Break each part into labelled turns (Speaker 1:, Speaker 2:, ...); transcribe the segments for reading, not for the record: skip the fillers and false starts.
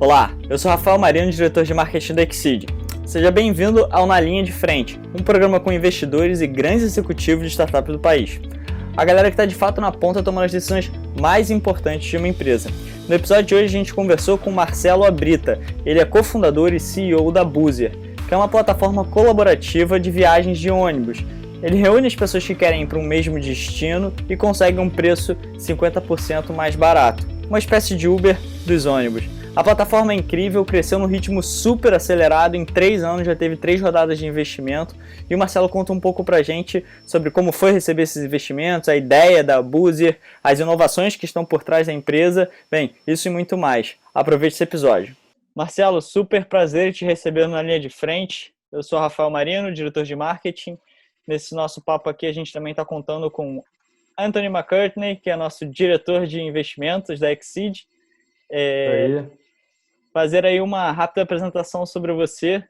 Speaker 1: Olá, eu sou Rafael Marino, diretor de marketing da Exceed. Seja bem-vindo ao Na Linha de Frente, um programa com investidores e grandes executivos de startups do país. A galera que está de fato na ponta tomando as decisões mais importantes de uma empresa. No episódio de hoje a gente conversou com Marcelo Abrita. Ele é cofundador e CEO da Buzer, que é uma plataforma colaborativa de viagens de ônibus. Ele reúne as pessoas que querem ir para um mesmo destino e consegue um preço 50% mais barato. Uma espécie de Uber dos ônibus. A plataforma é incrível, cresceu num ritmo super acelerado, em 3 anos já teve 3 rodadas de investimento, e o Marcelo conta um pouco pra gente sobre como foi receber esses investimentos, a ideia da Buzer, as inovações que estão por trás da empresa, bem, isso e muito mais. Aproveite esse episódio. Marcelo, super prazer em te receber na linha de frente. Eu sou Rafael Marino, diretor de marketing. Nesse nosso papo aqui a gente também está contando com Anthony McCartney, que é nosso diretor de investimentos da Exceed. Fazer aí uma rápida apresentação sobre você.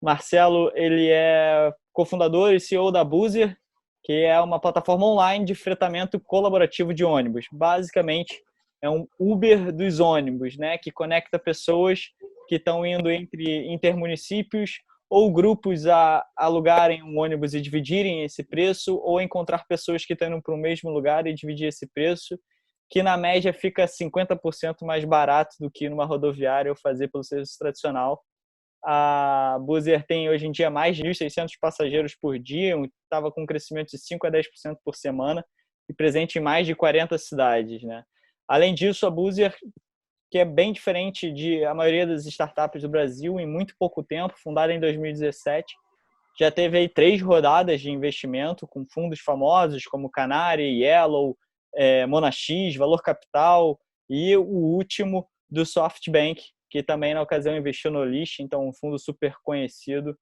Speaker 1: Marcelo, ele é cofundador e CEO da Buzer, que é uma plataforma online de fretamento colaborativo de ônibus. Basicamente, é um Uber dos ônibus, né, que conecta pessoas que estão indo entre intermunicípios ou grupos a alugarem um ônibus e dividirem esse preço, ou encontrar pessoas que estão indo para o mesmo lugar e dividir esse preço, que na média fica 50% mais barato do que numa rodoviária ou fazer pelo serviço tradicional. A Buzer tem hoje em dia mais de 1.600 passageiros por dia, estava com um crescimento de 5 a 10% por semana e presente em mais de 40 cidades, né? Além disso, a Buzer, que é bem diferente de a maioria das startups do Brasil, em muito pouco tempo, fundada em 2017, já teve aí 3 rodadas de investimento com fundos famosos como Canary, Yellow, Monax, Valor Capital e o último do SoftBank, que também na ocasião investiu no Lyft, então um fundo super conhecido.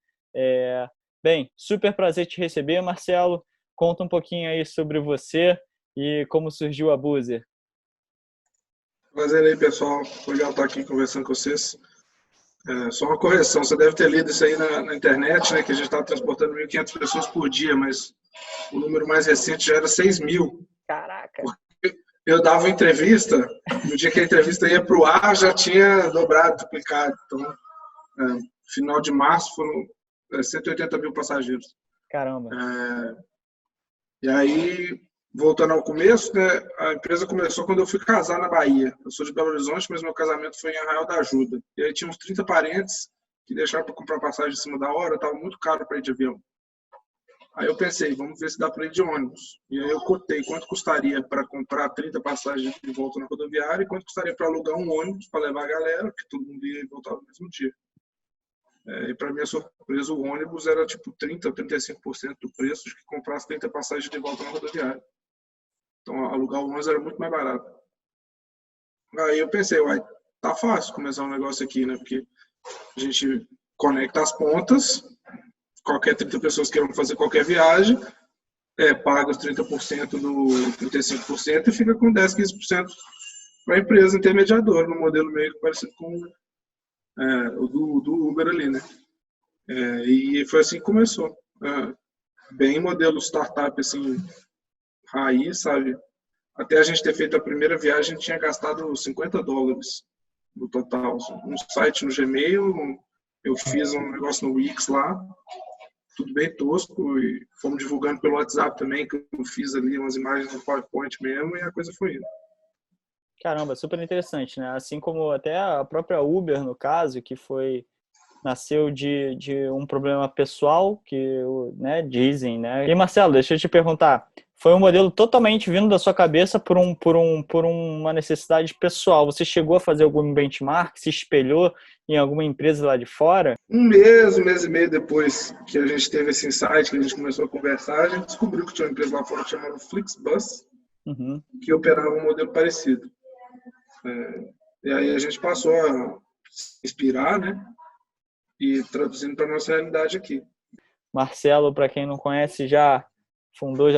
Speaker 1: Bem, super prazer te receber, Marcelo. Conta um pouquinho aí sobre você e como surgiu a Buzer.
Speaker 2: Prazer aí, pessoal. Legal estar aqui conversando com vocês. Só uma correção, você deve ter lido isso aí na internet, né, que a gente está transportando 1.500 pessoas por dia, mas o número mais recente já era 6.000.
Speaker 1: Caraca!
Speaker 2: Eu dava entrevista, no dia que a entrevista ia para o ar, já tinha dobrado, duplicado. Então, final de março foram 180 mil passageiros.
Speaker 1: Caramba!
Speaker 2: E aí, voltando ao começo, né, a empresa começou quando eu fui casar na Bahia. Eu sou de Belo Horizonte, mas meu casamento foi em Arraial da Ajuda. E aí tinha uns 30 parentes que deixaram para comprar passagem em cima da hora, estava muito caro para ir de avião. Aí eu pensei, vamos ver se dá para ir de ônibus. E aí eu cotei quanto custaria para comprar 30 passagens de volta na rodoviária e quanto custaria para alugar um ônibus para levar a galera, que todo mundo ia e voltava no mesmo dia. E para minha surpresa, o ônibus era tipo 30% ou 35% do preço de que comprasse 30 passagens de volta na rodoviária. Então alugar o ônibus era muito mais barato. Aí eu pensei, tá fácil começar um negócio aqui, né? Porque a gente conecta as pontas, qualquer 30 pessoas queiram fazer qualquer viagem, paga os 30% do 35% e fica com 10, 15% para a empresa intermediadora, no modelo meio parecido com o do Uber ali, né? E foi assim que começou. Bem modelo startup, assim, raiz, sabe? Até a gente ter feito a primeira viagem, a gente tinha gastado $50 no total. Um site no Gmail, eu fiz um negócio no Wix lá, tudo bem tosco, e fomos divulgando pelo WhatsApp também, que eu fiz ali umas imagens no PowerPoint mesmo, e a coisa foi indo.
Speaker 1: Caramba, super interessante, né? Assim como até a própria Uber, no caso, que nasceu de um problema pessoal, que, né, dizem, né? E Marcelo, deixa eu te perguntar, foi um modelo totalmente vindo da sua cabeça por uma necessidade pessoal. Você chegou a fazer algum benchmark, se espelhou em alguma empresa lá de fora?
Speaker 2: Um mês e meio depois que a gente teve esse insight, que a gente começou a conversar, a gente descobriu que tinha uma empresa lá fora chamada Flixbus, que operava um modelo parecido. E aí a gente passou a se inspirar, né? E traduzindo para a nossa realidade aqui.
Speaker 1: Marcelo, para quem não conhece, já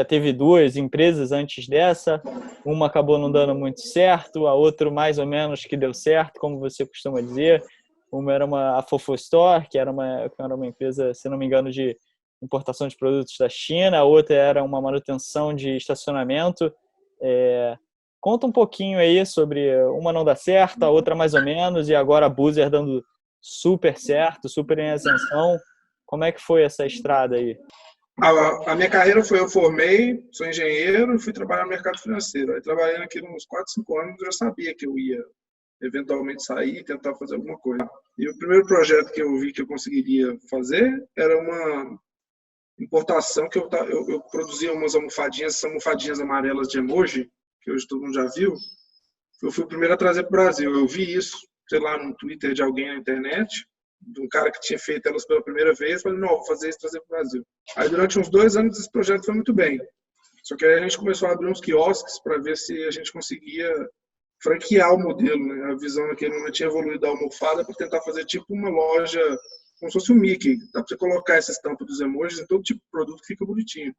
Speaker 1: teve 2 empresas antes dessa. Uma acabou não dando muito certo, a outra mais ou menos que deu certo, como você costuma dizer. Uma era a Fofo Store, que era uma empresa, se não me engano, de importação de produtos da China. A outra era uma manutenção de estacionamento. Conta um pouquinho aí sobre uma não dá certo, a outra mais ou menos, e agora a Boozer dando super certo, super em ascensão. Como é que foi essa estrada aí?
Speaker 2: A minha carreira foi, eu formei, sou engenheiro e fui trabalhar no mercado financeiro. Aí trabalhei aqui uns 4, 5 anos, eu já sabia que eu ia eventualmente sair e tentar fazer alguma coisa. E o primeiro projeto que eu vi que eu conseguiria fazer era uma importação que eu produzia umas almofadinhas, essas almofadinhas amarelas de emoji, que hoje todo mundo já viu. Eu fui o primeiro a trazer para o Brasil. Eu vi isso, sei lá, no Twitter de alguém na internet, de um cara que tinha feito elas pela primeira vez. Falei, não, vou fazer isso e trazer para o Brasil. Aí, durante uns 2 anos, esse projeto foi muito bem. Só que aí a gente começou a abrir uns quiosques para ver se a gente conseguia franquear o modelo, né? A visão naquele momento tinha evoluído da almofada para tentar fazer tipo uma loja, como se fosse um Mickey. Dá para você colocar essa estampa dos emojis em todo tipo de produto que fica bonitinho.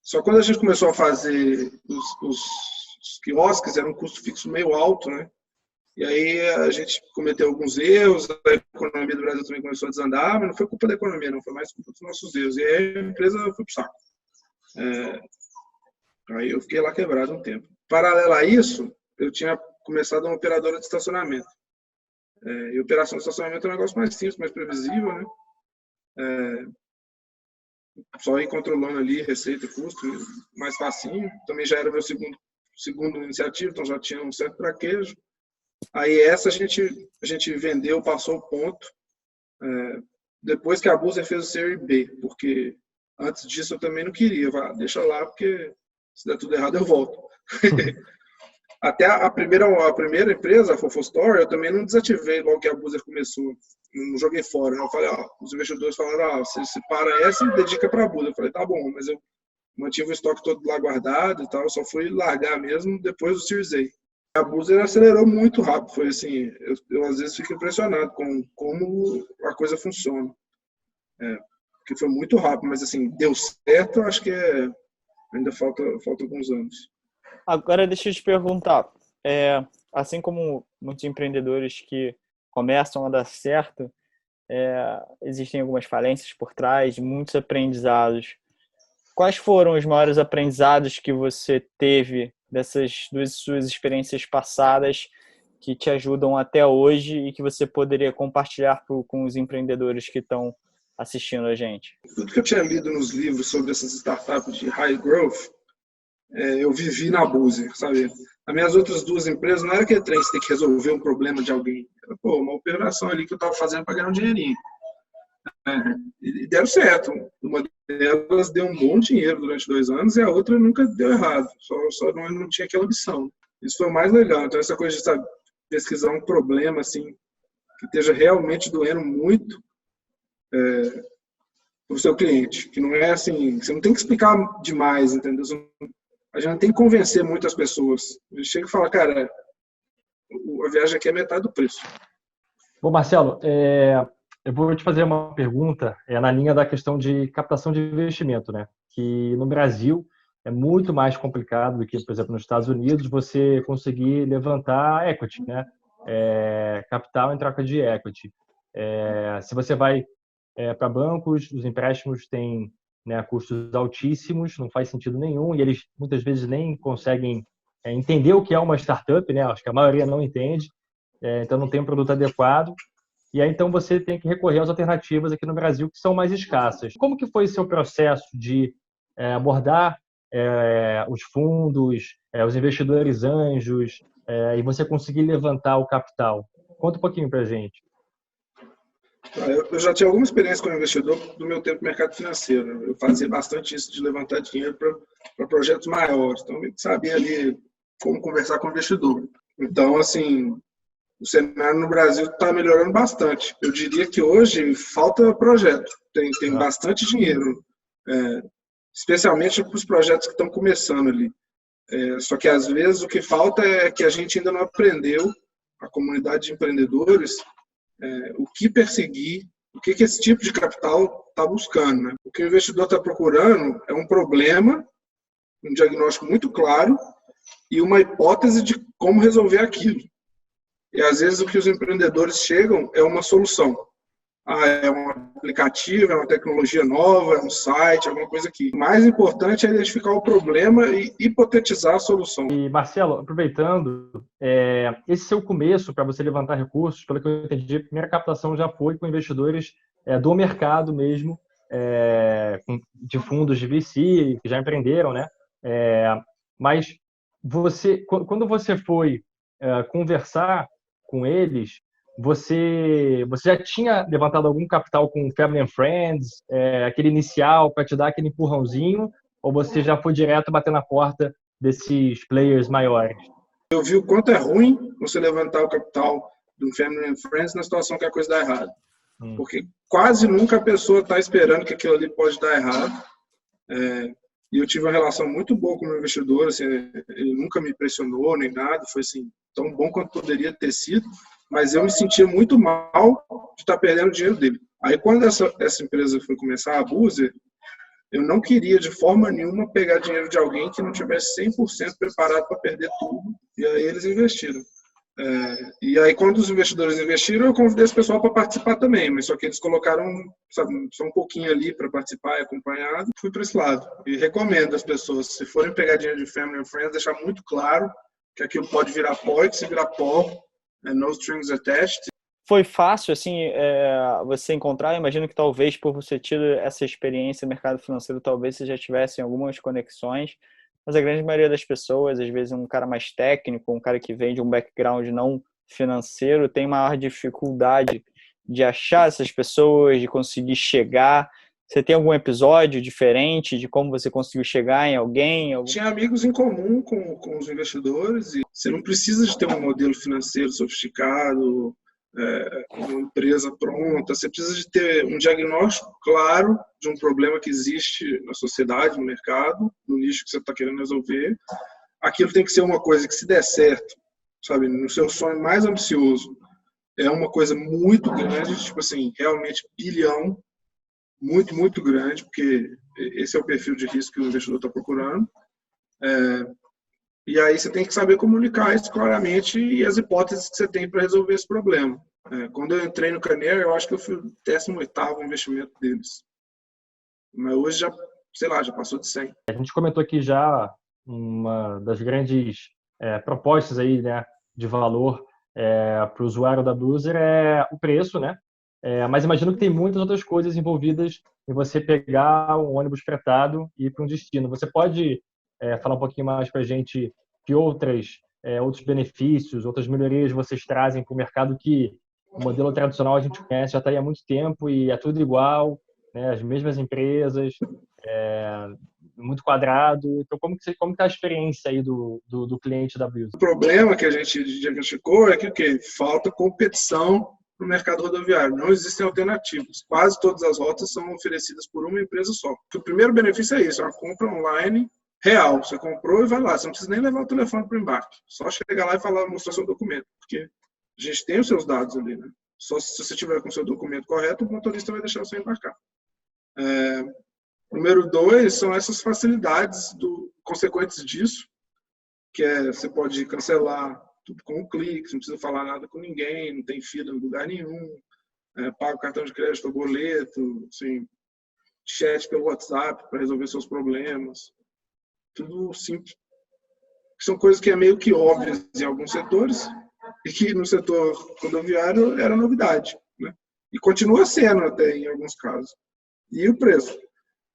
Speaker 2: Só quando a gente começou a fazer os quiosques, era um custo fixo meio alto, né? E aí a gente cometeu alguns erros, a economia do Brasil também começou a desandar, mas não foi culpa da economia, não, foi mais culpa dos nossos erros. E aí a empresa foi pro saco. Aí eu fiquei lá quebrado um tempo. Paralelo a isso, eu tinha começado uma operadora de estacionamento. E operação de estacionamento é um negócio mais simples, mais previsível, né? Só ir controlando ali receita e custo, mais facinho. Também já era meu segundo iniciativa, então já tinha um certo traquejo. Aí essa a gente vendeu, passou o ponto, depois que a Boozer fez o Série B, porque antes disso eu também não queria, deixa lá, porque se der tudo errado eu volto. Até a primeira empresa, a Fofostore, eu também não desativei logo que a Boozer começou, não joguei fora. Eu falei, os investidores falaram, você separa essa e dedica para a Boozer. Eu falei, tá bom, mas eu mantive o estoque todo lá guardado e tal, só fui largar mesmo depois do Series A. A Boozer acelerou muito rápido, foi assim, eu às vezes fico impressionado com como a coisa funciona. Porque foi muito rápido, mas assim, deu certo, eu acho que ainda falta alguns anos.
Speaker 1: Agora deixa eu te perguntar, assim como muitos empreendedores que começam a dar certo, existem algumas falências por trás, muitos aprendizados. Quais foram os maiores aprendizados que você teve dessas duas suas experiências passadas que te ajudam até hoje e que você poderia compartilhar com os empreendedores que estão assistindo a gente?
Speaker 2: Tudo que eu tinha lido nos livros sobre essas startups de high growth, eu vivi na Boozer, sabe? As minhas outras 2 empresas não era que você tem que resolver um problema de alguém. Era, uma operação ali que eu estava fazendo para ganhar um dinheirinho. E deram certo. Uma delas deu um bom dinheiro durante 2 anos e a outra nunca deu errado. Só não tinha aquela ambição. Isso foi o mais legal. Então, essa coisa de, sabe, pesquisar um problema assim, que esteja realmente doendo muito para o seu cliente. Que não é assim, você não tem que explicar demais, entendeu? A gente não tem que convencer muitas pessoas. A gente chega e fala, cara, a viagem aqui é metade do preço.
Speaker 3: Bom, Marcelo, eu vou te fazer uma pergunta na linha da questão de captação de investimento, né? Que no Brasil é muito mais complicado do que, por exemplo, nos Estados Unidos, você conseguir levantar equity, né? Capital em troca de equity. Se você vai para bancos, os empréstimos têm, né, custos altíssimos, não faz sentido nenhum, e eles muitas vezes nem conseguem entender o que é uma startup, né? Acho que a maioria não entende, então não tem um produto adequado. E aí, então, você tem que recorrer às alternativas aqui no Brasil, que são mais escassas. Como que foi o seu processo de abordar os fundos, os investidores anjos, e você conseguir levantar o capital? Conta um pouquinho para a gente.
Speaker 2: Eu já tinha alguma experiência como investidor do meu tempo no mercado financeiro. Eu fazia bastante isso de levantar dinheiro para projetos maiores. Então, eu sabia ali como conversar com o investidor. Então, assim, o cenário no Brasil está melhorando bastante. Eu diria que hoje falta projeto. Tem bastante dinheiro, especialmente para os projetos que estão começando ali. Só que, às vezes, o que falta é que a gente ainda não aprendeu, a comunidade de empreendedores, o que perseguir, o que esse tipo de capital está buscando. Né? O que o investidor está procurando é um problema, um diagnóstico muito claro e uma hipótese de como resolver aquilo. E, às vezes, o que os empreendedores chegam é uma solução. é um aplicativo, é uma tecnologia nova, é um site, alguma coisa aqui. O mais importante é identificar o problema e hipotetizar a solução.
Speaker 3: E, Marcelo, aproveitando, esse seu começo para você levantar recursos, pelo que eu entendi, a primeira captação já foi com investidores do mercado mesmo, de fundos de VC, que já empreenderam, né? Mas quando você foi conversar com eles, você já tinha levantado algum capital com Family and Friends, aquele inicial para te dar aquele empurrãozinho, ou você já foi direto bater na porta desses players maiores?
Speaker 2: Eu vi o quanto é ruim você levantar o capital de um Family and Friends na situação que a coisa dá errado. Porque quase nunca a pessoa está esperando que aquilo ali pode dar errado. E eu tive uma relação muito boa com o meu investidor, assim, ele nunca me pressionou nem nada, foi assim, tão bom quanto poderia ter sido, mas eu me sentia muito mal de estar perdendo o dinheiro dele. Aí quando essa empresa foi começar, a Buzer, eu não queria de forma nenhuma pegar dinheiro de alguém que não tivesse 100% preparado para perder tudo, e aí eles investiram. E aí quando os investidores investiram, eu convidei esse pessoal para participar também, mas só que eles colocaram, sabe, só um pouquinho ali para participar e acompanhado, fui para esse lado. E recomendo às pessoas, se forem pegar dinheiro de Family and Friends, deixar muito claro que aquilo pode virar pó, e que se virar pó, no strings attached.
Speaker 1: Foi fácil, assim, você encontrar? Eu imagino que talvez por você ter essa experiência no mercado financeiro, talvez você já tivesse algumas conexões, mas a grande maioria das pessoas, às vezes um cara mais técnico, um cara que vem de um background não financeiro, tem maior dificuldade de achar essas pessoas, de conseguir chegar. Você tem algum episódio diferente de como você conseguiu chegar em alguém?
Speaker 2: Tinha amigos em comum com os investidores, e você não precisa de ter um modelo financeiro sofisticado, uma empresa pronta, você precisa de ter um diagnóstico claro de um problema que existe na sociedade, no mercado, no nicho que você está querendo resolver. Aquilo tem que ser uma coisa que, se der certo, sabe, no seu sonho mais ambicioso, é uma coisa muito grande, tipo assim, realmente bilhão, muito, muito grande, porque esse é o perfil de risco que o investidor está procurando. E aí você tem que saber comunicar isso claramente e as hipóteses que você tem para resolver esse problema. Quando eu entrei no Canary, eu acho que eu fui o 18º investimento deles. Mas hoje já, sei lá, já passou de 100.
Speaker 3: A gente comentou aqui já uma das grandes propostas aí, né, de valor para o usuário da Buzer é o preço, né? Mas imagino que tem muitas outras coisas envolvidas em você pegar um ônibus fretado e ir para um destino. Você pode falar um pouquinho mais para a gente que outros benefícios, outras melhorias vocês trazem para o mercado que o modelo tradicional a gente conhece já está aí há muito tempo e é tudo igual, né? As mesmas empresas, muito quadrado. Então, como está a experiência aí do cliente da Buzer?
Speaker 2: O problema que a gente diagnosticou é que falta competição no mercado rodoviário. Não existem alternativas. Quase todas as rotas são oferecidas por uma empresa só. O primeiro benefício é isso, é uma compra online real. Você comprou e vai lá. Você não precisa nem levar o telefone para o embarque. Só chegar lá e mostrar seu documento. Porque a gente tem os seus dados ali, né? Só se você tiver com o seu documento correto, o motorista vai deixar você embarcar. Número 2 são essas facilidades consequentes disso, que você pode cancelar tudo com um clique, você não precisa falar nada com ninguém, não tem fila em lugar nenhum, paga o cartão de crédito ou boleto, assim, chat pelo WhatsApp para resolver seus problemas, tudo simples. São coisas que é meio que óbvias em alguns setores e que no setor rodoviário era novidade, né? E continua sendo até em alguns casos. E o preço?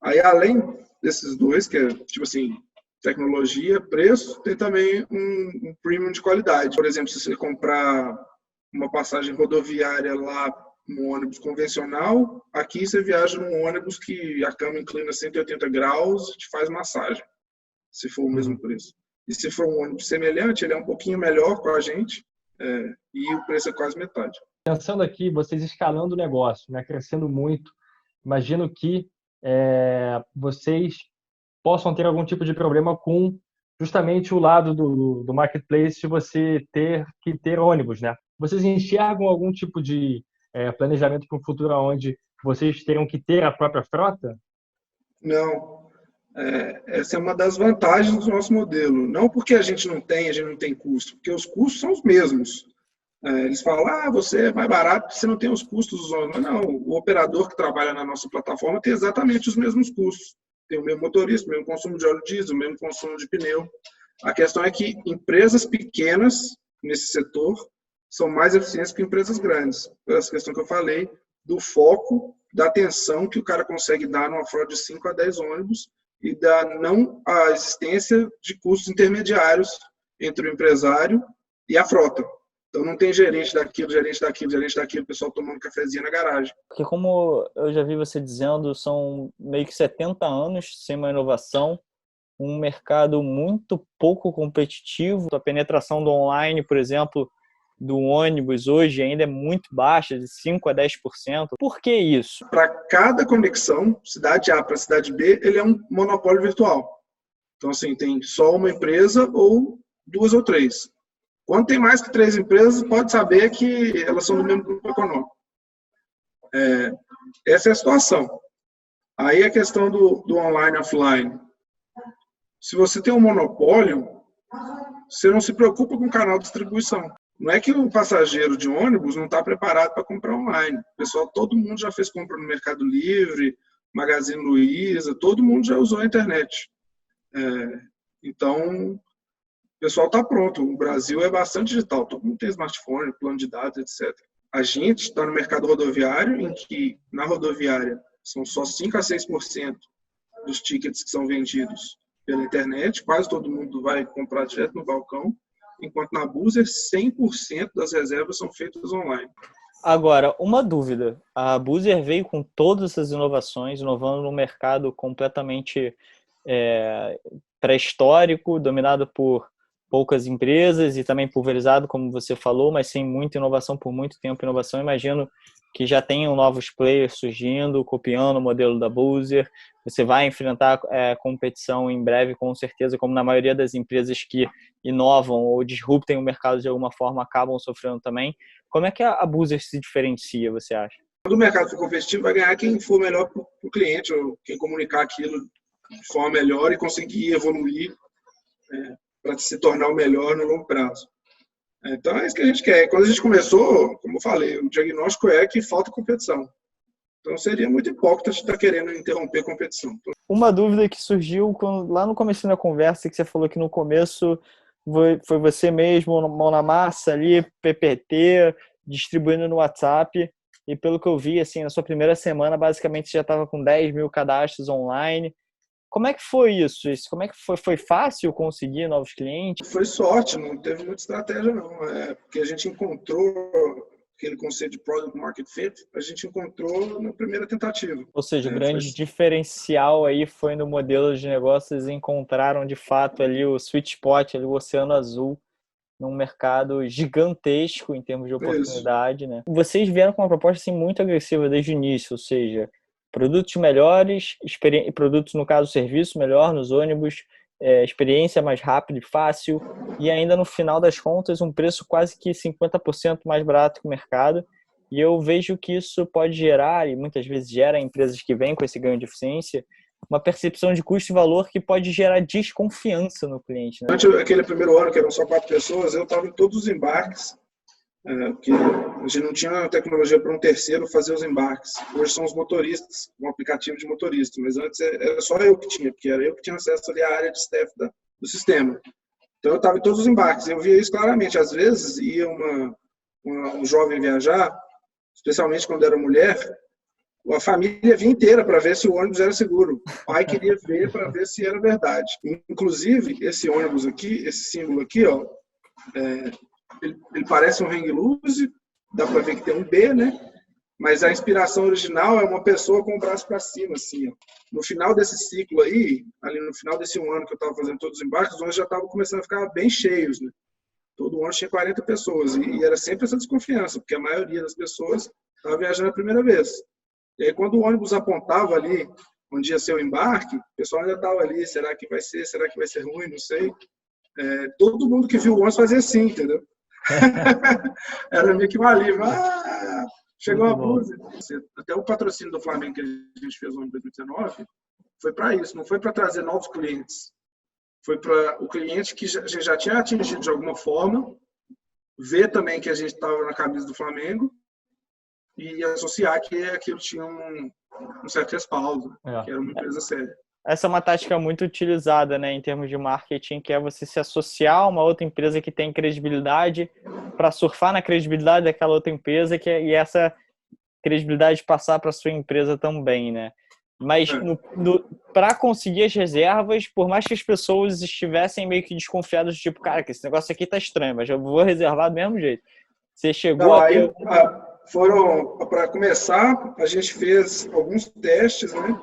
Speaker 2: Aí, além desses dois, que é tipo assim, tecnologia, preço, tem também um premium de qualidade. Por exemplo, se você comprar uma passagem rodoviária lá no ônibus convencional, aqui você viaja num ônibus que a cama inclina 180 graus e te faz massagem, se for o mesmo preço. E se for um ônibus semelhante, ele é um pouquinho melhor com a gente, e o preço é quase metade.
Speaker 3: Pensando aqui, vocês escalando o negócio, né, crescendo muito, imagino que vocês possam ter algum tipo de problema com justamente o lado do marketplace de você ter que ter ônibus, né? Vocês enxergam algum tipo de planejamento para o futuro onde vocês terão que ter a própria frota?
Speaker 2: Não. Essa é uma das vantagens do nosso modelo. Não porque a gente não tem custo, porque os custos são os mesmos. Eles falam, você é mais barato porque você não tem os custos dos ônibus. Não, o operador que trabalha na nossa plataforma tem exatamente os mesmos custos. Tem o mesmo motorista, o mesmo consumo de óleo diesel, o mesmo consumo de pneu. A questão é que empresas pequenas nesse setor são mais eficientes que empresas grandes. Por essa questão que eu falei, do foco, da atenção que o cara consegue dar numa frota de 5 a 10 ônibus e da não a existência de custos intermediários entre o empresário e a frota. Então não tem gerente daquilo, o pessoal tomando cafezinho na garagem.
Speaker 1: Porque como eu já vi você dizendo, são meio que 70 anos sem uma inovação, um mercado muito pouco competitivo. A penetração do online, por exemplo, do ônibus hoje ainda é muito baixa, de 5 a 10%. Por que isso?
Speaker 2: Para cada conexão, cidade A para cidade B, ele é um monopólio virtual. Então, assim, tem só uma empresa ou 2 ou 3. Quando tem mais que 3 empresas, pode saber que elas são do mesmo grupo econômico. Essa é a situação. Aí a questão do online e offline. Se você tem um monopólio, você não se preocupa com o canal de distribuição. Não é que o passageiro de ônibus não está preparado para comprar online. Pessoal, todo mundo já fez compra no Mercado Livre, Magazine Luiza, todo mundo já usou a internet. Então, o pessoal está pronto. O Brasil é bastante digital, todo mundo tem smartphone, plano de dados, etc. A gente está no mercado rodoviário, em que na rodoviária são só 5 a 6% dos tickets que são vendidos pela internet, quase todo mundo vai comprar direto no balcão, enquanto na Buser 100% das reservas são feitas online.
Speaker 1: Agora, uma dúvida. A Buser veio com todas essas inovações, inovando num mercado completamente pré-histórico, dominado por poucas empresas e também pulverizado, como você falou, mas sem muita inovação por muito tempo. Inovação, imagino que já tenham novos players surgindo, copiando o modelo da Buser. Você vai enfrentar competição em breve, com certeza, como na maioria das empresas que inovam ou disruptem o mercado de alguma forma, acabam sofrendo também. Como é que a Buser se diferencia, você acha?
Speaker 2: Quando o mercado for competitivo, vai ganhar quem for melhor para o cliente, ou quem comunicar aquilo de forma melhor e conseguir evoluir para se tornar o melhor no longo prazo. Então, é isso que a gente quer. Quando a gente começou, como eu falei, o diagnóstico é que falta competição. Então, seria muito hipócrita de estar querendo interromper a competição.
Speaker 1: Uma dúvida que surgiu lá no começo da conversa, que você falou que no começo foi você mesmo, mão na massa ali, PPT, distribuindo no WhatsApp. E pelo que eu vi, assim, na sua primeira semana, basicamente você já estava com 10 mil cadastros online. Como é que foi isso? Como é que foi? Foi fácil conseguir novos clientes?
Speaker 2: Foi sorte, não teve muita estratégia, não. Porque a gente encontrou aquele conceito de Product Market Fit, a gente encontrou na primeira tentativa.
Speaker 1: Ou seja, o grande diferencial aí foi no modelo de negócios, encontraram de fato ali o sweet spot, ali o oceano azul, num mercado gigantesco em termos de oportunidade, né? Vocês vieram com uma proposta assim, muito agressiva desde o início, ou seja, produtos melhores, produtos, no caso, serviço melhor nos ônibus, experiência mais rápida e fácil, e ainda no final das contas um preço quase que 50% mais barato que o mercado. E eu vejo que isso pode gerar, e muitas vezes gera, em empresas que vêm com esse ganho de eficiência, uma percepção de custo e valor que pode gerar desconfiança no cliente, né?
Speaker 2: Antes, aquele primeiro ano, que eram só 4 pessoas, eu estava em todos os embarques, porque a gente não tinha tecnologia para um terceiro fazer os embarques. Hoje são os motoristas, um aplicativo de motorista, mas antes era só eu que tinha, porque era eu que tinha acesso ali à área de staff do sistema. Então eu estava em todos os embarques, eu via isso claramente. Às vezes ia um jovem viajar, especialmente quando era mulher, a família vinha inteira para ver se o ônibus era seguro. O pai queria ver para ver se era verdade. Inclusive, esse ônibus aqui, esse símbolo aqui, ó, ele parece um hang loose, dá para ver que tem um B, né? Mas a inspiração original é uma pessoa com o braço para cima, assim, ó. No final desse ciclo aí, ali no final desse um ano que eu estava fazendo todos os embarques, os ônibus já estavam começando a ficar bem cheios, né? Todo ônibus tinha 40 pessoas e era sempre essa desconfiança, porque a maioria das pessoas estava viajando a primeira vez. E aí, quando o ônibus apontava ali onde ia ser o embarque, o pessoal ainda estava ali, será que vai ser ruim, não sei. Todo mundo que viu o ônibus fazia assim, entendeu? Era meio que um alívio. Chegou a Buser. Até o patrocínio do Flamengo que a gente fez no ano de 2019 foi para isso, não foi para trazer novos clientes. Foi para o cliente que já tinha atingido de alguma forma ver também que a gente estava na camisa do Flamengo e associar que aquilo tinha um certo respaldo, que era uma empresa séria.
Speaker 1: Essa é uma tática muito utilizada, né, em termos de marketing, que é você se associar a uma outra empresa que tem credibilidade para surfar na credibilidade daquela outra empresa e essa credibilidade passar para sua empresa também, né? Mas para conseguir as reservas, por mais que as pessoas estivessem meio que desconfiadas, tipo, cara, que esse negócio aqui tá estranho, mas eu vou reservar do mesmo jeito. Você chegou a ter...
Speaker 2: Para começar, a gente fez alguns testes, né?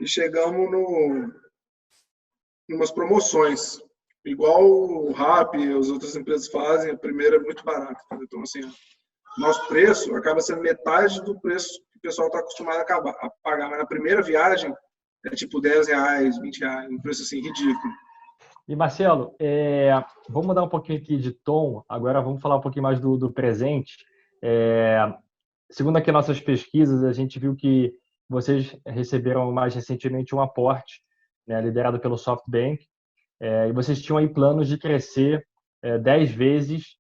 Speaker 2: E chegamos umas promoções. Igual o Rappi e as outras empresas fazem, a primeira é muito barata. Então, assim, nosso preço acaba sendo metade do preço que o pessoal está acostumado a pagar. Mas na primeira viagem é tipo R$10, R$20, um preço assim ridículo.
Speaker 3: E Marcelo, vamos mudar um pouquinho aqui de tom. Agora vamos falar um pouquinho mais do presente. Segundo aqui nossas pesquisas, a gente viu que vocês receberam mais recentemente um aporte, né, liderado pelo SoftBank, e vocês tinham aí planos de crescer 10 vezes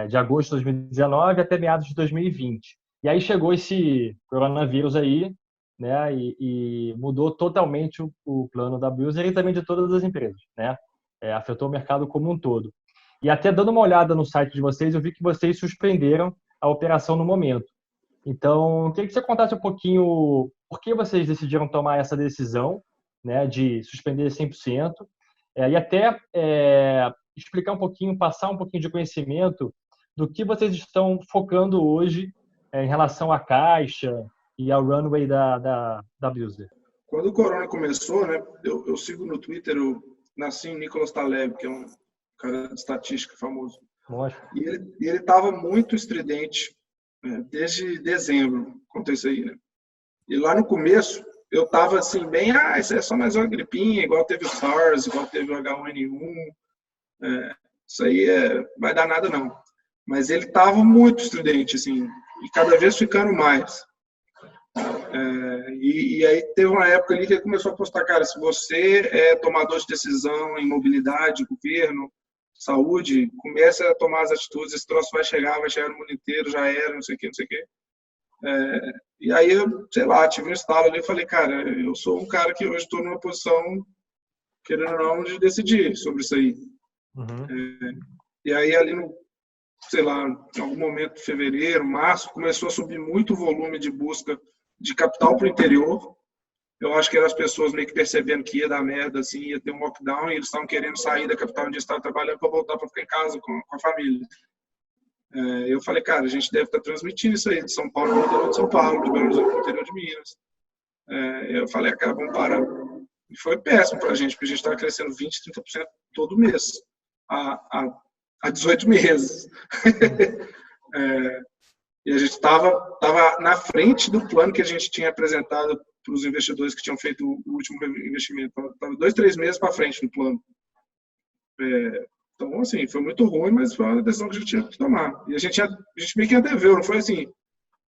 Speaker 3: de agosto de 2019 até meados de 2020. E aí chegou esse coronavírus aí, né, e mudou totalmente o plano da Buser e também de todas as empresas, né? Afetou o mercado como um todo. E até dando uma olhada no site de vocês, eu vi que vocês suspenderam a operação no momento. Então, queria que você contasse um pouquinho por que vocês decidiram tomar essa decisão, né, de suspender 100%, e até explicar um pouquinho, passar um pouquinho de conhecimento do que vocês estão focando hoje em relação à caixa e ao runway da Buser.
Speaker 2: Quando o corona começou, né, eu sigo no Twitter o Nassim Nicholas Taleb, que é um cara de estatística famoso.
Speaker 3: Lógico.
Speaker 2: E ele estava muito estridente, desde dezembro, quanto a isso aí, né? E lá no começo, eu estava assim, bem, isso é só mais uma gripinha, igual teve o SARS, igual teve o H1N1, isso aí vai dar nada não. Mas ele estava muito estridente, assim, e cada vez ficando mais. E aí teve uma época ali que ele começou a postar, cara, se você é tomador de decisão em mobilidade, governo, saúde, começa a tomar as atitudes, esse troço vai chegar no mundo inteiro, já era, não sei o quê. E aí eu, sei lá, tive um estalo ali e falei, cara, eu sou um cara que hoje estou numa posição, querendo ou não, de decidir sobre isso aí.
Speaker 3: Uhum.
Speaker 2: E aí ali no, sei lá, em algum momento de fevereiro, março, começou a subir muito o volume de busca de capital para o interior. Eu acho que eram as pessoas meio que percebendo que ia dar merda, assim, ia ter um lockdown, e eles estavam querendo sair da capital onde estavam trabalhando para voltar para ficar em casa com a família. Eu falei, cara, a gente deve estar transmitindo isso aí de São Paulo para o interior de São Paulo, de Belo Horizonte para o interior de Minas. Eu falei, cara, vamos parar. E foi péssimo para a gente, porque a gente estava crescendo 20%, 30% todo mês, há 18 meses. E a gente estava na frente do plano que a gente tinha apresentado para os investidores que tinham feito o último investimento. Estava 2, 3 meses para frente no plano. Então, assim, foi muito ruim, mas foi uma decisão que a gente tinha que tomar. E a gente meio que anteveu, não foi assim,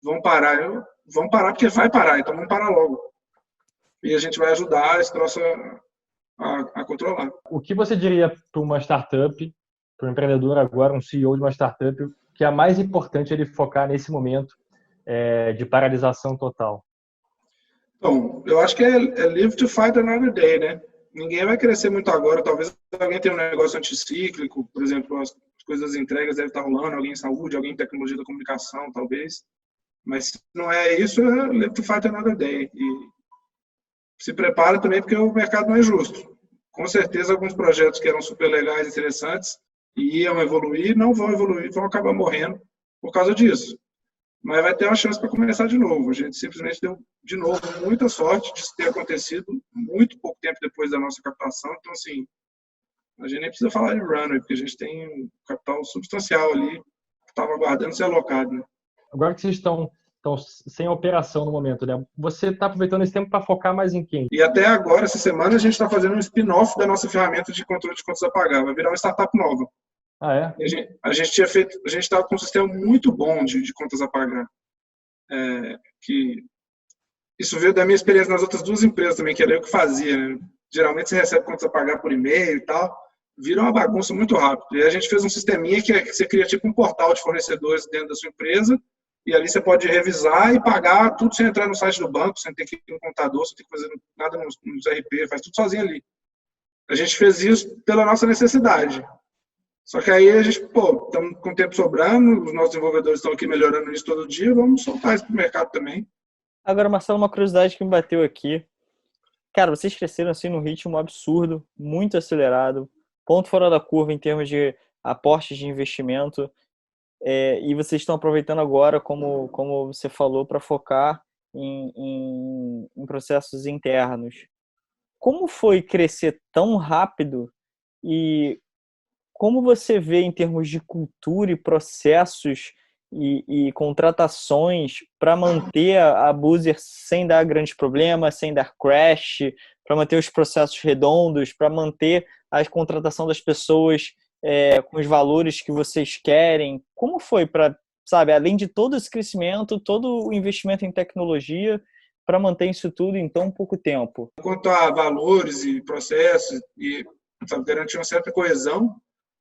Speaker 2: vamos parar. Vamos parar porque vai parar, então vamos parar logo. E a gente vai ajudar esse troço a controlar.
Speaker 3: O que você diria para uma startup, para um empreendedor agora, um CEO de uma startup, que é mais importante ele focar nesse momento de paralisação total?
Speaker 2: Bom, eu acho que é live to fight another day, né? Ninguém vai crescer muito agora. Talvez alguém tenha um negócio anticíclico, por exemplo, as coisas das entregas devem estar rolando, alguém em saúde, alguém em tecnologia da comunicação, talvez. Mas se não é isso, é live to fight another day. E se prepara também porque o mercado não é justo. Com certeza, alguns projetos que eram super legais, interessantes, e iam evoluir, não vão evoluir, vão acabar morrendo por causa disso. Mas vai ter uma chance para começar de novo. A gente simplesmente deu, de novo, muita sorte de isso ter acontecido muito pouco tempo depois da nossa captação. Então, assim, a gente nem precisa falar de runway, porque a gente tem um capital substancial ali que estava aguardando ser alocado, né?
Speaker 3: Agora que vocês estão sem operação no momento, né? Você está aproveitando esse tempo para focar mais em quem?
Speaker 2: E até agora, essa semana, a gente está fazendo um spin-off da nossa ferramenta de controle de contas a pagar. Vai virar uma startup nova.
Speaker 3: Ah, é?
Speaker 2: A gente estava com um sistema muito bom de contas a pagar. Que isso veio da minha experiência nas outras duas empresas também, que era eu que fazia, né? Geralmente você recebe contas a pagar por e-mail e tal. vira uma bagunça muito rápido. E a gente fez um sisteminha que você cria tipo um portal de fornecedores dentro da sua empresa, e ali você pode revisar e pagar tudo sem entrar no site do banco, sem ter que ir no computador, sem ter que fazer nada nos RP, faz tudo sozinho ali. A gente fez isso pela nossa necessidade. Só que aí a gente, estamos com o tempo sobrando, os nossos desenvolvedores estão aqui melhorando isso todo dia, vamos soltar isso para o mercado também.
Speaker 1: Agora, Marcelo, uma curiosidade que me bateu aqui. Cara, vocês cresceram assim num ritmo absurdo, muito acelerado, ponto fora da curva em termos de aportes de investimento, e vocês estão aproveitando agora, como você falou, para focar em processos internos. Como foi crescer tão rápido e como você vê em termos de cultura e processos e contratações para manter a Buzer sem dar grandes problemas, sem dar crash, para manter os processos redondos, para manter a contratação das pessoas com os valores que vocês querem? Como foi para, sabe, além de todo esse crescimento, todo o investimento em tecnologia, para manter isso tudo em tão pouco tempo?
Speaker 2: Quanto a valores e processos e, sabe, garantir uma certa coesão,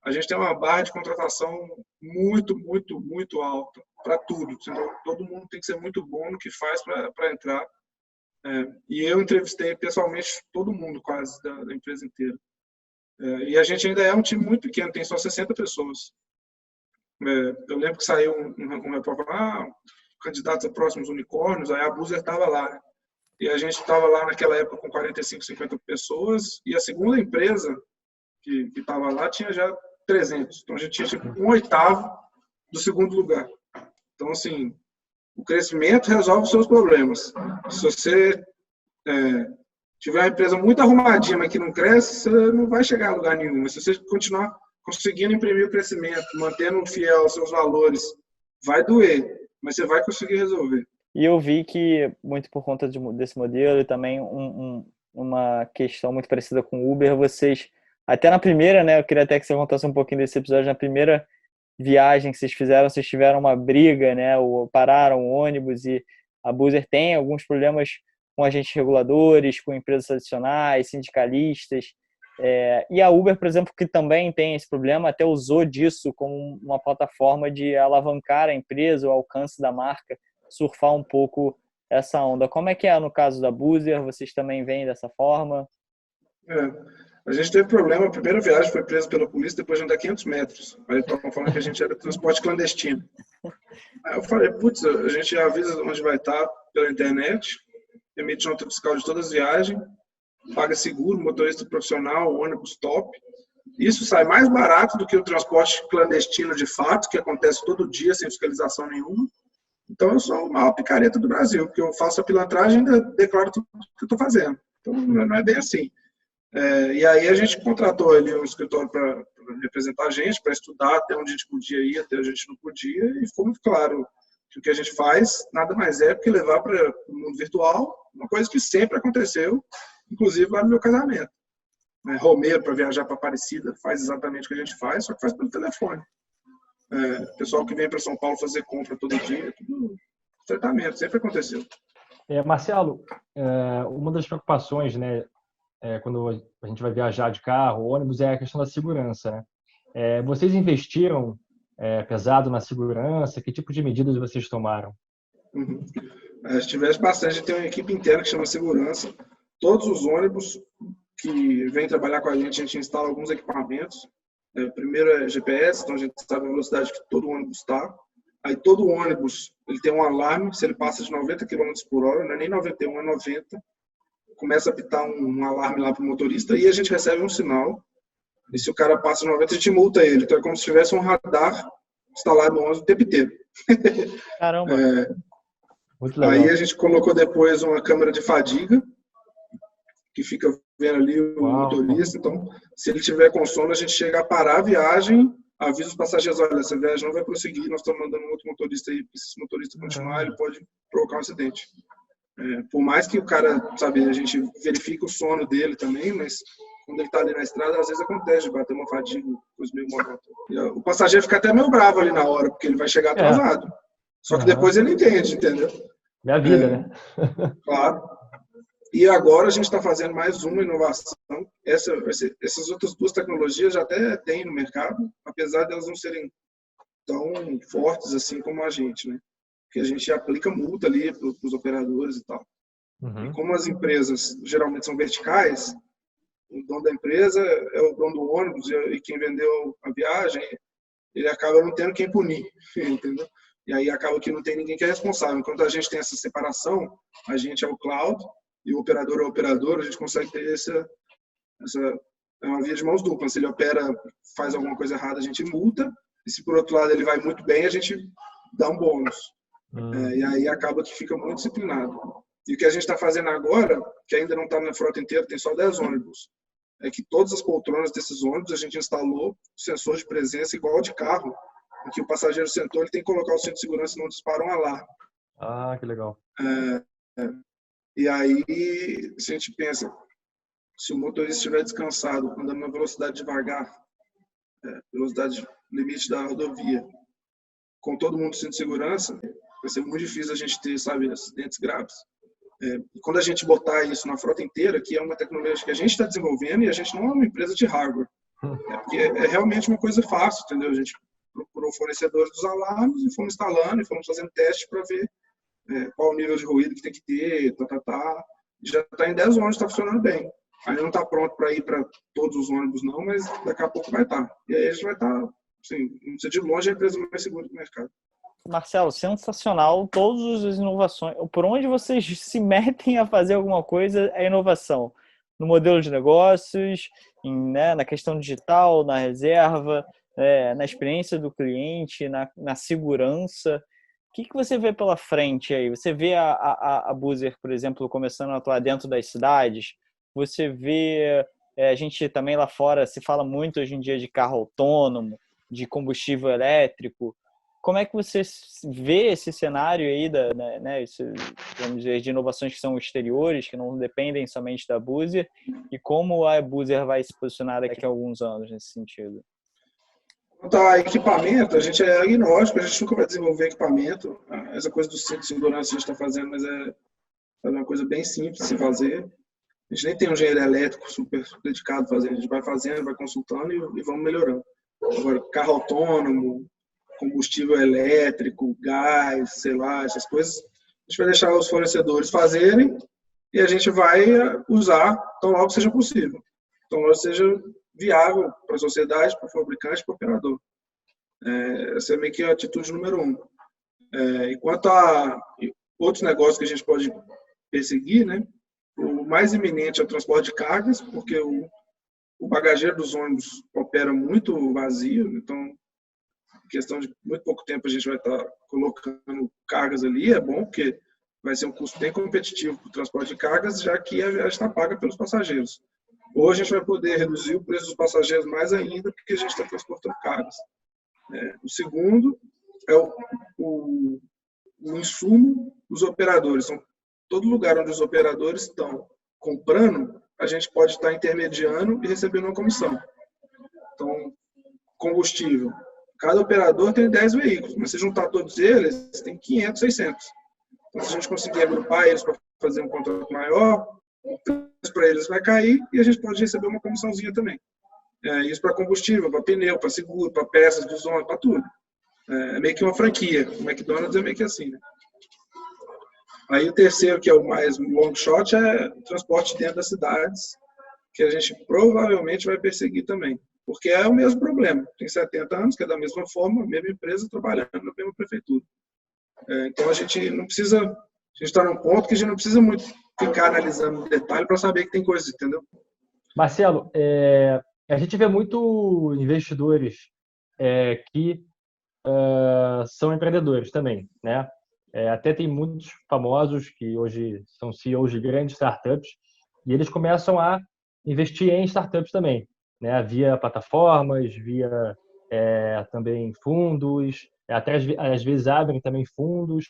Speaker 2: a gente tem uma barra de contratação muito, muito, muito alta para tudo. Então, todo mundo tem que ser muito bom no que faz para entrar. E eu entrevistei pessoalmente todo mundo quase da empresa inteira. E a gente ainda é um time muito pequeno, tem só 60 pessoas. Eu lembro que saiu um repórter falando, candidatos a próximos unicórnios, aí a Buzer estava lá. Né? E a gente estava lá naquela época com 45, 50 pessoas, e a segunda empresa que estava lá tinha já 300. Então, a gente tinha tipo, 1/8 do segundo lugar. Então, assim, o crescimento resolve os seus problemas. Se você tiver uma empresa muito arrumadinha, mas que não cresce, você não vai chegar a lugar nenhum. Mas se você continuar conseguindo imprimir o crescimento, mantendo fiel aos seus valores, vai doer, mas você vai conseguir resolver.
Speaker 1: E eu vi que, muito por conta desse modelo e também uma questão muito parecida com o Uber, vocês, até na primeira, né, eu queria até que você contasse um pouquinho desse episódio, na primeira viagem que vocês fizeram, vocês tiveram uma briga, né, pararam o ônibus, e a Buzer tem alguns problemas com agentes reguladores, com empresas tradicionais, sindicalistas, e a Uber, por exemplo, que também tem esse problema, até usou disso como uma plataforma de alavancar a empresa, o alcance da marca, surfar um pouco essa onda. Como é que é no caso da Buzer? Vocês também veem dessa forma?
Speaker 2: A gente teve problema, a primeira viagem foi presa pela polícia depois de andar 500 metros. Aí estavam falando que a gente era transporte clandestino. Aí eu falei, putz, a gente avisa onde vai estar pela internet, emite nota fiscal de todas as viagens, paga seguro, motorista profissional, ônibus top. Isso sai mais barato do que o transporte clandestino de fato, que acontece todo dia sem fiscalização nenhuma. Então eu sou o maior picareta do Brasil, porque eu faço a pilantragem e ainda declaro tudo que eu estou fazendo. Então não é bem assim. E aí a gente contratou ali um escritório para representar a gente, para estudar até onde a gente podia ir, até onde a gente não podia, e ficou muito claro que o que a gente faz nada mais é do que levar para o mundo virtual uma coisa que sempre aconteceu, inclusive lá no meu casamento. Romero, para viajar para Aparecida, faz exatamente o que a gente faz, só que faz pelo telefone. Pessoal que vem para São Paulo fazer compra todo dia, tudo tratamento, sempre aconteceu.
Speaker 3: Marcelo, uma das preocupações, né, quando a gente vai viajar de carro, ônibus, é a questão da segurança. Né? Vocês investiram pesado na segurança? Que tipo de medidas vocês tomaram?
Speaker 2: A gente investe bastante, a gente tem uma equipe interna que chama segurança. Todos os ônibus que vêm trabalhar com a gente instala alguns equipamentos. Primeiro é GPS, então a gente sabe a velocidade que todo ônibus está. Aí todo ônibus ele tem um alarme, se ele passa de 90 km por hora, não é nem 91, é 90. Começa a apitar um alarme lá para o motorista e a gente recebe um sinal. E se o cara passa de 90, a gente multa ele. Então é como se tivesse um radar instalado no ônibus o tempo inteiro.
Speaker 1: Caramba!
Speaker 3: Muito legal.
Speaker 2: Aí a gente colocou depois uma câmera de fadiga, que fica vendo ali o motorista. Então, se ele tiver com sono, a gente chega a parar a viagem, avisa os passageiros, olha, essa viagem não vai prosseguir, nós estamos mandando um outro motorista aí, se esse motorista continuar, ele pode provocar um acidente. Por mais que o cara, sabe, a gente verifique o sono dele também, mas quando ele está ali na estrada, às vezes acontece de bater uma fadiga, coisa meio monótona. O passageiro fica até meio bravo ali na hora, porque ele vai chegar atrasado. Só que depois ele entende, entendeu?
Speaker 3: Minha vida, né?
Speaker 2: Claro. E agora a gente está fazendo mais uma inovação. Essas outras duas tecnologias já até tem no mercado, apesar de elas não serem tão fortes assim como a gente, né? Porque a gente aplica multa ali para os operadores e tal. E como as empresas geralmente são verticais, o dono da empresa é o dono do ônibus e quem vendeu a viagem, ele acaba não tendo quem punir, entendeu? E aí acaba que não tem ninguém que é responsável. Enquanto a gente tem essa separação, a gente é o cloud e o operador é o operador, a gente consegue ter essa é uma via de mãos duplas. Se ele opera, faz alguma coisa errada, a gente multa, e se por outro lado ele vai muito bem, a gente dá um bônus. E aí acaba que fica muito disciplinado. E o que a gente está fazendo agora, que ainda não está na frota inteira, tem só 10 ônibus, é que todas as poltronas desses ônibus a gente instalou sensor de presença igual ao de carro, em que o passageiro sentou, ele tem que colocar o cinto de segurança e não dispara um alarme.
Speaker 3: Ah, que legal.
Speaker 2: E aí, se a gente pensa, se o motorista estiver descansado, andando na velocidade devagar, velocidade limite da rodovia, com todo mundo cinto de segurança, vai ser muito difícil a gente ter, sabe, acidentes graves. E quando a gente botar isso na frota inteira, que é uma tecnologia que a gente está desenvolvendo e a gente não é uma empresa de hardware, porque é realmente uma coisa fácil, entendeu? A gente procurou fornecedores dos alarmes e fomos instalando e fomos fazendo teste para ver qual o nível de ruído que tem que ter, já está em 10 ônibus, está funcionando bem. Ainda não está pronto para ir para todos os ônibus não, mas daqui a pouco vai estar. E aí a gente vai estar, assim, não sei, de longe a empresa mais segura do mercado.
Speaker 1: Marcelo, sensacional, todas as inovações. Por onde vocês se metem a fazer alguma coisa é inovação. No modelo de negócios, na questão digital, na reserva, na experiência do cliente, na segurança. O que você vê pela frente aí? Você vê a Buser, por exemplo, começando a atuar dentro das cidades? Você vê, a gente também lá fora se fala muito hoje em dia de carro autônomo, de combustível elétrico. Como é que você vê esse cenário aí, vamos dizer, de inovações que são exteriores, que não dependem somente da Buser, e como a Buser vai se posicionar daqui a alguns anos nesse sentido?
Speaker 2: Quanto a equipamento, a gente é agnóstico, a gente nunca vai desenvolver equipamento. Essa coisa do cinto de segurança a gente está fazendo, mas é uma coisa bem simples de se fazer. A gente nem tem um engenheiro elétrico super dedicado a fazer, a gente vai fazendo, vai consultando e vamos melhorando. Agora, carro autônomo, combustível elétrico, gás, sei lá, essas coisas, a gente vai deixar os fornecedores fazerem e a gente vai usar tão logo seja possível. Tão logo seja viável para a sociedade, para o fabricante, para o operador. Essa é meio que a atitude número 1. E quanto a outros negócios que a gente pode perseguir, né? O mais iminente é o transporte de cargas, porque o bagageiro dos ônibus opera muito vazio, então, em questão de muito pouco tempo, a gente vai estar colocando cargas ali. É bom, porque vai ser um custo bem competitivo para o transporte de cargas, já que a viagem está paga pelos passageiros. Hoje a gente vai poder reduzir o preço dos passageiros mais ainda, porque a gente está transportando cargas. O segundo é o insumo dos operadores. Então, todo lugar onde os operadores estão comprando, a gente pode estar intermediando e recebendo uma comissão. Então, combustível. Cada operador tem 10 veículos, mas se juntar todos eles, tem 500, 600. Então, se a gente conseguir agrupar eles para fazer um contrato maior, o preço para eles vai cair e a gente pode receber uma comissãozinha também. Isso para combustível, para pneu, para seguro, para peças dos ônibus, para tudo. É meio que uma franquia. O McDonald's é meio que assim, né? Aí o terceiro, que é o mais long shot, é o transporte dentro das cidades, que a gente provavelmente vai perseguir também. Porque é o mesmo problema. Tem 70 anos, que é da mesma forma, a mesma empresa trabalhando na mesma prefeitura. Então a gente não precisa... A gente está num ponto que a gente não precisa muito ficar analisando no detalhe para saber que tem coisas, entendeu?
Speaker 3: Marcelo, a gente vê muito investidores que são empreendedores também, né? Até tem muitos famosos que hoje são CEOs de grandes startups e eles começam a investir em startups também, né? Via plataformas, via também fundos, até às vezes abrem também fundos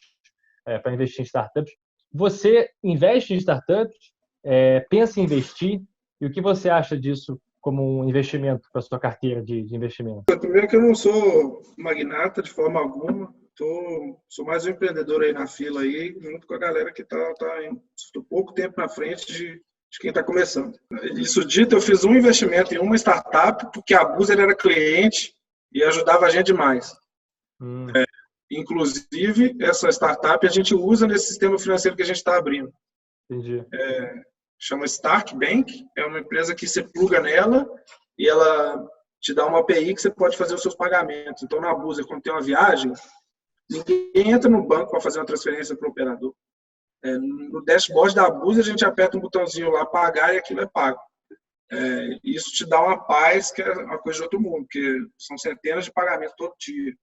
Speaker 3: para investir em startups. Você investe em startups, pensa em investir, e o que você acha disso como um investimento para a sua carteira de investimento?
Speaker 2: Primeiro que eu não sou magnata de forma alguma, Sou mais um empreendedor aí na fila, aí, junto com a galera que estou pouco tempo na frente de quem está começando. Isso dito, eu fiz um investimento em uma startup, porque a Buser era cliente e ajudava a gente demais. Inclusive, essa startup a gente usa nesse sistema financeiro que a gente está abrindo.
Speaker 3: Entendi.
Speaker 2: Chama Stark Bank, é uma empresa que você pluga nela e ela te dá uma API que você pode fazer os seus pagamentos. Então, na Buser, quando tem uma viagem, ninguém entra no banco para fazer uma transferência para o operador. No dashboard da Buser, a gente aperta um botãozinho lá, pagar, e aquilo é pago. Isso te dá uma paz que é uma coisa de outro mundo, porque são centenas de pagamentos todo dia.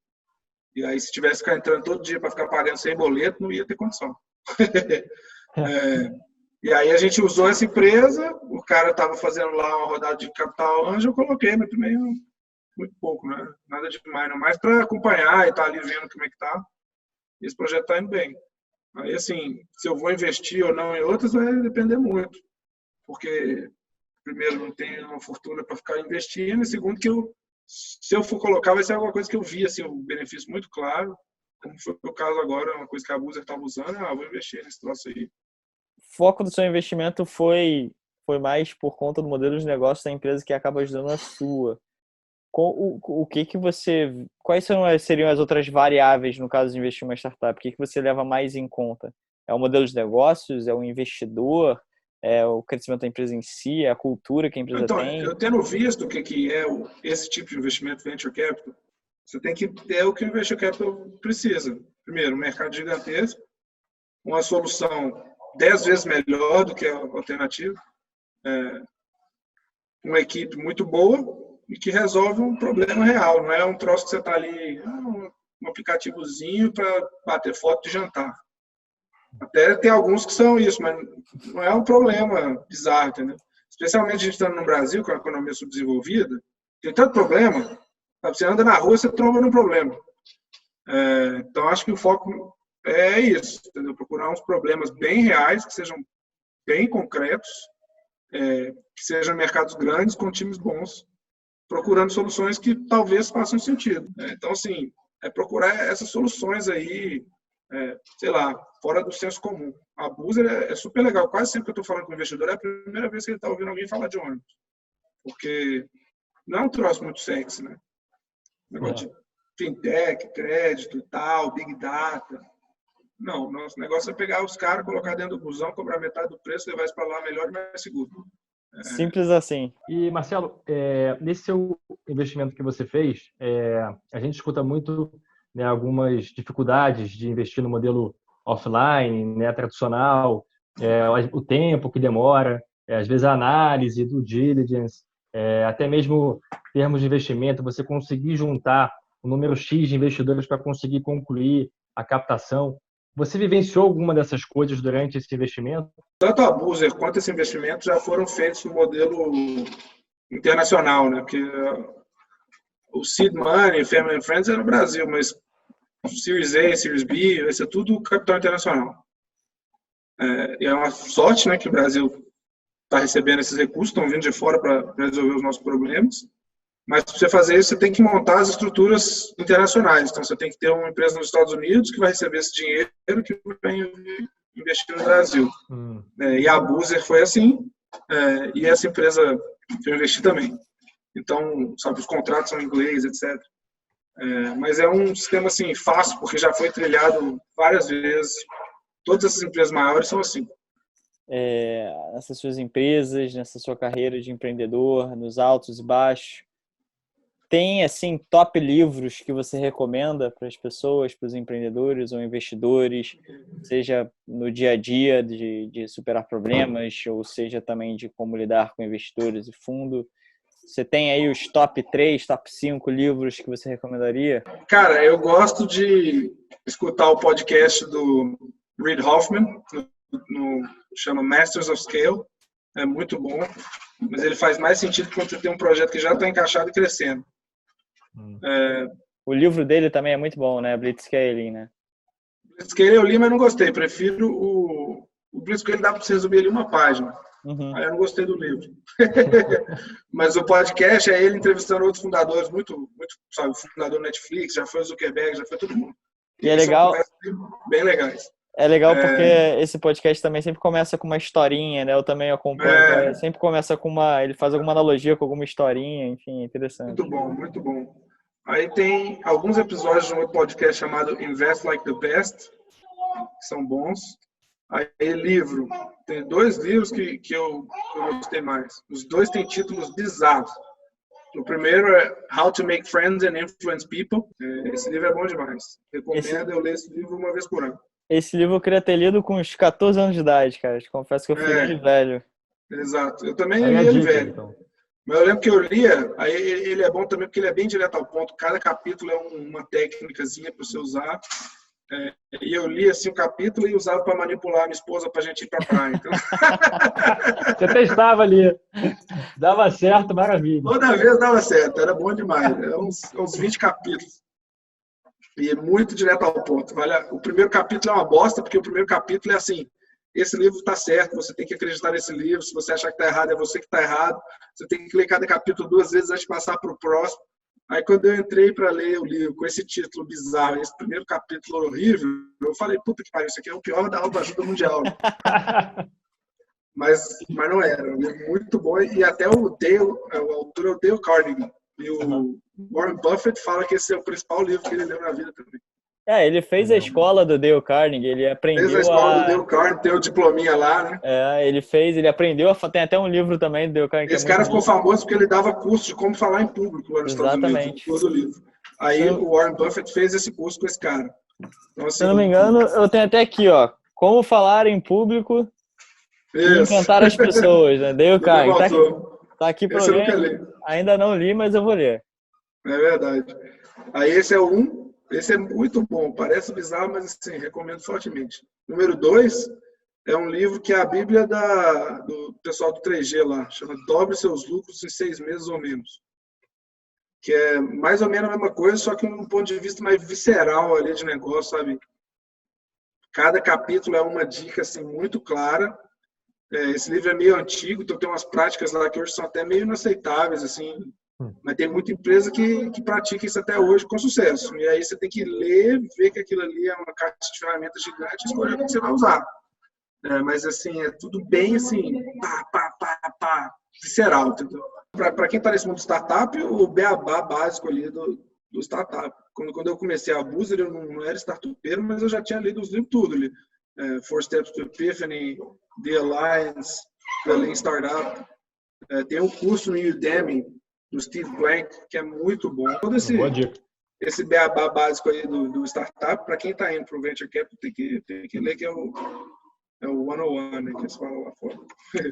Speaker 2: E aí, se tivesse que ficar entrando todo dia para ficar pagando sem boleto, não ia ter condição. E aí a gente usou essa empresa, o cara estava fazendo lá uma rodada de capital anjo, eu coloquei, mas também muito pouco, né? Nada demais, não. Mais para acompanhar e estar ali vendo como é que tá. Esse projeto está indo bem. Aí, assim, se eu vou investir ou não em outras, vai depender muito. Porque, primeiro, não tenho uma fortuna para ficar investindo, e segundo, que se eu for colocar, vai ser alguma coisa que eu vi, assim, um benefício muito claro, como foi o caso agora, uma coisa que a Buser estava usando, vou investir nesse troço aí.
Speaker 1: O foco do seu investimento foi mais por conta do modelo de negócio da empresa que acaba ajudando a sua. Quais seriam as outras variáveis no caso de investir em uma startup? O que você leva mais em conta? É o modelo de negócios? É o investidor? É o crescimento da empresa em si? É a cultura que a empresa tem?
Speaker 2: Eu tendo visto o que é esse tipo de investimento venture capital, você tem que ter o que o venture capital precisa. Primeiro, um mercado gigantesco, uma solução 10 vezes melhor do que a alternativa, uma equipe muito boa e que resolve um problema real. Não é um troço que você está ali, um aplicativozinho para bater foto de jantar. Até tem alguns que são isso, mas não é um problema bizarro, entendeu? Especialmente a gente estando no Brasil, com a economia subdesenvolvida, tem tanto problema, você anda na rua, você tromba num problema. Então, acho que o foco é isso, entendeu? Procurar uns problemas bem reais, que sejam bem concretos, que sejam mercados grandes, com times bons, procurando soluções que talvez façam sentido. Então, assim, procurar essas soluções aí, sei lá, fora do senso comum. A Buser é super legal. Quase sempre que eu estou falando com o investidor, é a primeira vez que ele está ouvindo alguém falar de ônibus. Porque não é um troço muito sexy, né? Negócio de fintech, crédito e tal, big data. Não, nosso negócio é pegar os caras, colocar dentro do busão, cobrar metade do preço, levar isso para lá melhor e mais seguro.
Speaker 1: Simples assim.
Speaker 3: E, Marcelo, nesse seu investimento que você fez, a gente escuta muito, né, algumas dificuldades de investir no modelo offline, né, tradicional, o tempo que demora, às vezes a análise, due diligence, até mesmo termos de investimento, você conseguir juntar o número X de investidores para conseguir concluir a captação. Você vivenciou alguma dessas coisas durante esse investimento?
Speaker 2: Tanto a Buser quanto esse investimento já foram feitos no modelo internacional, né? Porque o Seed Money, Family and Friends é no Brasil, mas Series A, Series B, vai ser tudo capital internacional. E é uma sorte, né, que o Brasil está recebendo esses recursos, estão vindo de fora para resolver os nossos problemas. Mas para você fazer isso, você tem que montar as estruturas internacionais. Então, você tem que ter uma empresa nos Estados Unidos que vai receber esse dinheiro que vai investir no Brasil. E a Buser foi assim, e essa empresa que eu investi também. Então, sabe, os contratos são em inglês, etc. Mas é um sistema assim, fácil, porque já foi trilhado várias vezes. Todas essas empresas maiores são assim.
Speaker 1: Nessas suas empresas, nessa sua carreira de empreendedor, nos altos e baixos, tem, assim, top livros que você recomenda para as pessoas, para os empreendedores ou investidores, seja no dia a dia de superar problemas, ou seja também de como lidar com investidores e fundo? Você tem aí os top 3, top 5 livros que você recomendaria?
Speaker 2: Cara, eu gosto de escutar o podcast do Reid Hoffman, chama Masters of Scale. É muito bom, mas ele faz mais sentido quando você tem um projeto que já está encaixado e crescendo.
Speaker 1: O livro dele também é muito bom, né? Blitzscaling, né?
Speaker 2: Blitzscaling eu li, mas não gostei. Prefiro o Blitzscaling, dá para você resumir ali uma página. Aí eu não gostei do livro. Mas o podcast é ele entrevistando outros fundadores, muito, sabe, o fundador do Netflix, já foi o Zuckerberg, já foi todo mundo.
Speaker 1: E é legal,
Speaker 2: bem legais.
Speaker 1: é legal porque esse podcast também sempre começa com uma historinha, né? Eu também acompanho, então, sempre começa com ele faz alguma analogia com alguma historinha, enfim, é interessante.
Speaker 2: Muito bom, muito bom. Aí tem alguns episódios de um outro podcast chamado Invest Like the Best, que são bons. Aí livro, tem 2 livros que eu gostei mais. Os 2 têm títulos bizarros. O primeiro é How to Make Friends and Influence People. Esse livro é bom demais. Recomendo, eu leio esse livro uma vez por ano.
Speaker 1: Esse livro eu queria ter lido com uns 14 anos de idade, cara. Te confesso que eu fui ele velho.
Speaker 2: Exato. Eu também li ele velho. Então. Mas eu lembro que eu lia, aí ele é bom também porque ele é bem direto ao ponto. Cada capítulo é uma técnicazinha para você usar. E eu li assim o capítulo e usava para manipular a minha esposa para a gente ir para a praia. Então...
Speaker 3: Você testava ali. Dava certo, maravilha.
Speaker 2: Toda vez dava certo, era bom demais. Eram uns 20 capítulos. E muito direto ao ponto. O primeiro capítulo é uma bosta, porque o primeiro capítulo é assim: esse livro está certo, você tem que acreditar nesse livro. Se você achar que está errado, é você que está errado. Você tem que ler cada capítulo 2 vezes antes de passar para o próximo. Aí, quando eu entrei para ler o livro com esse título bizarro, esse primeiro capítulo horrível, eu falei: puta que pariu, isso aqui é o pior da autoajuda mundial. mas não era. É um livro muito bom. E até o autor é o Dale Carnegie. E o Warren Buffett fala que esse é o principal livro que ele leu na vida também.
Speaker 1: Ele fez a escola do Dale Carnegie, ele aprendeu
Speaker 2: Fez a escola do Dale Carnegie, tem o diplominha lá, né?
Speaker 1: Ele aprendeu, tem até um livro também do Dale Carnegie.
Speaker 2: Esse cara ficou famoso porque ele dava curso de como falar em público lá nos Estados Unidos, todo o livro. Aí o Warren Buffett fez esse curso com esse cara. Então, assim,
Speaker 1: se eu não me engano, eu tenho até aqui, ó, como falar em público e encantar as pessoas, né? Dale Carnegie. Tá aqui pra ler. Ainda não li, mas eu vou ler.
Speaker 2: É verdade. Aí esse é esse é muito bom, parece bizarro, mas assim, recomendo fortemente. Número 2 é um livro que é a Bíblia do pessoal do 3G lá, chama Dobre Seus Lucros em 6 meses ou menos. Que é mais ou menos a mesma coisa, só que um ponto de vista mais visceral ali de negócio, sabe? Cada capítulo é uma dica assim, muito clara. Esse livro é meio antigo, então tem umas práticas lá que hoje são até meio inaceitáveis, assim. Mas tem muita empresa que pratica isso até hoje com sucesso. E aí você tem que ler, ver que aquilo ali é uma caixa de ferramentas gigante e escolher o que você vai usar. Mas assim, é tudo bem assim, visceral, entendeu? Para quem está nesse mundo de startup, o beabá básico ali do startup. Quando eu comecei a Boozer, eu não era startupeiro, mas eu já tinha lido os livros tudo ali. 4 Steps to Epiphany, The Alliance, The Lean Startup. Tem um curso no Udemy, do Steve Blank, que é muito bom. Todo esse beabá básico aí do startup, para quem está indo para o Venture Capital, tem que ler, que é o 101, né, que eles falam lá fora.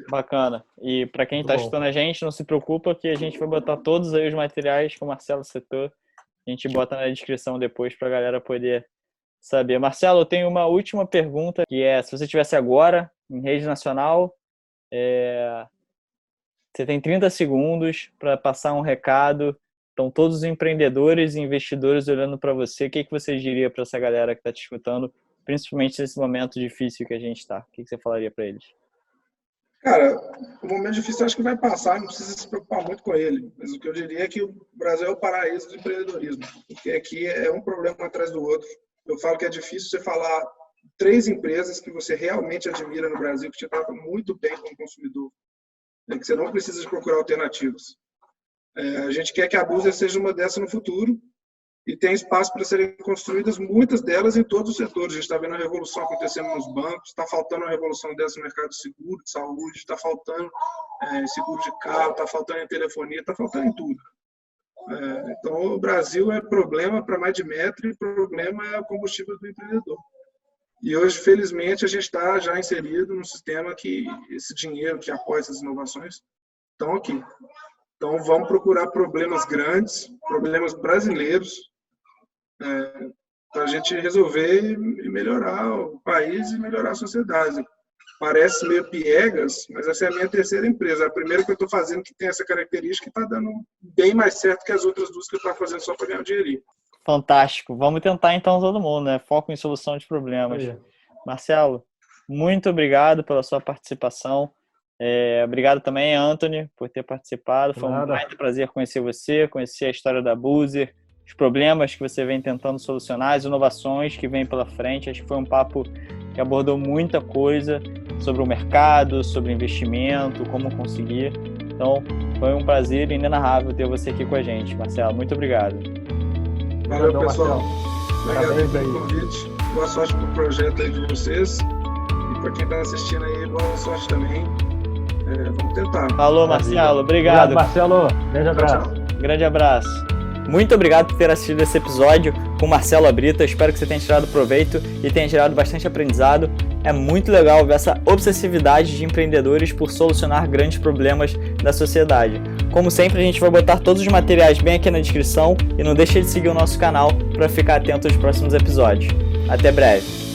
Speaker 1: Bacana. E para quem está escutando a gente, não se preocupa que a gente vai botar todos aí os materiais que o Marcelo citou. A gente bota na descrição depois para a galera poder saber. Marcelo, eu tenho uma última pergunta, que é, se você estivesse agora em rede nacional, você tem 30 segundos para passar um recado. Estão todos os empreendedores e investidores olhando para você. O que você diria para essa galera que está te escutando, principalmente nesse momento difícil que a gente está? O que você falaria para eles?
Speaker 2: Cara, o momento difícil eu acho que vai passar, não precisa se preocupar muito com ele. Mas o que eu diria é que o Brasil é o paraíso do empreendedorismo, porque aqui é um problema atrás do outro. Eu falo que é difícil você falar 3 empresas que você realmente admira no Brasil, que te tratam muito bem como consumidor, que você não precisa de procurar alternativas. A gente quer que a Boozer seja uma dessas no futuro e tem espaço para serem construídas muitas delas em todos os setores. A gente está vendo a revolução acontecendo nos bancos, está faltando uma revolução dessa no mercado de seguro, de saúde, está faltando seguro de carro, está faltando em telefonia, está faltando em tudo. Então, o Brasil é problema para mais de metro e problema é o combustível do empreendedor. E hoje, felizmente, a gente está já inserido num sistema que esse dinheiro que apoia essas inovações estão aqui. Então, vamos procurar problemas grandes, problemas brasileiros, para a gente resolver e melhorar o país e melhorar a sociedade. Parece meio piegas, mas essa é a minha terceira empresa. A primeira que eu estou fazendo que tem essa característica está dando bem mais certo que as outras 2 que eu estava fazendo só para ganhar um dinheirinho.
Speaker 1: Fantástico. Vamos tentar então todo mundo, né? Foco em solução de problemas. Marcelo, muito obrigado pela sua participação. Obrigado também, Anthony, por ter participado. Foi um grande prazer conhecer você, conhecer a história da Boozer, os problemas que você vem tentando solucionar, as inovações que vem pela frente. Acho que foi um papo que abordou muita coisa sobre o mercado, sobre investimento, como conseguir. Então, foi um prazer inenarrável ter você aqui com a gente, Marcelo. Muito obrigado.
Speaker 2: Valeu, pessoal.
Speaker 3: Obrigado
Speaker 2: pelo convite. Boa sorte pro projeto aí de vocês. E para quem está assistindo aí, boa sorte também. Vamos tentar.
Speaker 1: Falou, Marcelo. Obrigado.
Speaker 3: Marcelo. Grande abraço.
Speaker 2: Tchau.
Speaker 1: Grande abraço. Muito obrigado por ter assistido esse episódio com o Marcelo Abrita. Espero que você tenha tirado proveito e tenha gerado bastante aprendizado. É muito legal ver essa obsessividade de empreendedores por solucionar grandes problemas da sociedade. Como sempre, a gente vai botar todos os materiais bem aqui na descrição e não deixe de seguir o nosso canal para ficar atento aos próximos episódios. Até breve!